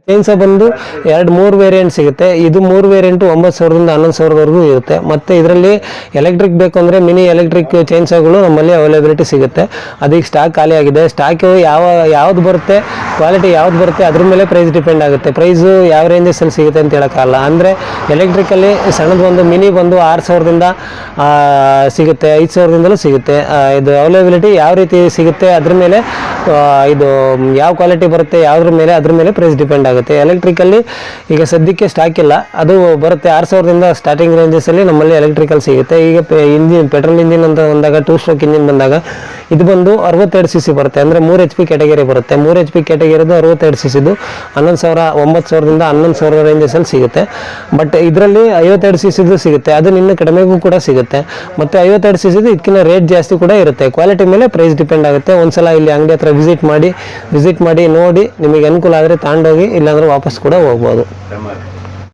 ಚೈನ್ಸ ಬಂದು 2-3 ವೇರಿಯಂಟ್ ಸಿಗುತ್ತೆ. ಇದು 3 ವೇರಿಯಂಟು 9,000ದಿಂದ 11,000ವರೆಗೂ ಇರುತ್ತೆ. ಮತ್ತು ಇದರಲ್ಲಿ ಎಲೆಕ್ಟ್ರಿಕ್ ಬೇಕು ಅಂದರೆ ಮಿನಿ ಎಲೆಕ್ಟ್ರಿಕ್ ಚೈನ್ಸಗಳು ನಮ್ಮಲ್ಲಿ ಅವೈಲೇಬಿಲಿಟಿ ಸಿಗುತ್ತೆ. ಅದಕ್ಕೆ ಸ್ಟಾಕ್ ಖಾಲಿ ಆಗಿದೆ. ಸ್ಟಾಕು ಯಾವ್ದು ಬರುತ್ತೆ, ಕ್ವಾಲಿಟಿ ಯಾವ್ದು ಬರುತ್ತೆ ಅದ್ರ ಮೇಲೆ ಪ್ರೈಸ್ ಡಿಪೆಂಡ್ ಆಗುತ್ತೆ. ಪ್ರೈಸು ಯಾವ ರೇಂಜಸಲ್ಲಿ ಸಿಗುತ್ತೆ ಅಂತ ಹೇಳೋಕ್ಕಲ್ಲ. ಅಂದರೆ ಎಲೆಕ್ಟ್ರಿಕಲ್ಲಿ ಸಣ್ಣದು ಒಂದು ಮಿನಿ ಬಂದು 6,000ದಿಂದ ಸಿಗುತ್ತೆ, 5,000ದಿಂದಲೂ ಸಿಗುತ್ತೆ. ಇದು ಅವೈಲೇಬಿಲಿಟಿ ಯಾವ ರೀತಿ ಸಿಗುತ್ತೆ ಅದ್ರ ಮೇಲೆ, ಇದು ಯಾವ ಕ್ವಾಲಿಟಿ ಬರುತ್ತೆ ಯಾವುದ್ರ ಮೇಲೆ ಅದ್ರ ಮೇಲೆ ಪ್ರೈಸ್ ಡಿಪೆಂಡ್ ಆಗುತ್ತೆ. ಎಲೆಕ್ಟ್ರಿಕಲ್ಲಿ ಈಗ ಸದ್ಯಕ್ಕೆ ಸ್ಟಾಕ್ ಇಲ್ಲ, ಅದು ಬರುತ್ತೆ 6,000ದಿಂದ ಸ್ಟಾರ್ಟಿಂಗ್ ರೇಂಜಸಲ್ಲಿ ನಮ್ಮಲ್ಲಿ ಎಲೆಕ್ಟ್ರಿಕಲ್ ಸಿಗುತ್ತೆ. ಈಗ ಇಂಜಿನ್ ಪೆಟ್ರೋಲ್ ಇಂಜಿನ್ ಅಂತ ಬಂದಾಗ 2 ಸ್ಟ್ರೋಕ್ ಇಂಜಿನ್ ಬಂದಾಗ ಇದು ಬಂದು 62 cc ಬರುತ್ತೆ. ಅಂದರೆ 3 HP ಕ್ಯಾಟಗರಿ ಬರುತ್ತೆ. 3 HP ಕ್ಯಾಟಗರಿದು 62 cc 11,000 9,000ದಿಂದ 11,000 ರೇಂಜಸಲ್ಲಿ ಸಿಗುತ್ತೆ. ಬಟ್ ಇದರಲ್ಲಿ 52 cc ಸಿಗುತ್ತೆ, ಅದು ಇನ್ನು ಕಡಿಮೆಗೂ ಕೂಡ ಸಿಗುತ್ತೆ. ಮತ್ತು 52 cc ಇದಕ್ಕಿಂತ ರೇಟ್ ಜಾಸ್ತಿ ಕೂಡ ಇರುತ್ತೆ. ಕ್ವಾಲಿಟಿ ಮೇಲೆ ಪ್ರೈಸ್ ಡಿಪೆಂಡ್ ಆಗುತ್ತೆ. ಒಂದ್ಸಲ ಇಲ್ಲಿ ಅಂಗಡಿ ಹತ್ರ ವಿಸಿಟ್ ಮಾಡಿ ನೋಡಿ, ನಿಮಗೆ ಅನುಕೂಲ ಆದರೆ ತಗೊಂಡೋಗಿ, ಇಲ್ಲಾಂದ್ರೆ ವಾಪಸ್ ಕೂಡ ಹೋಗ್ಬೋದು.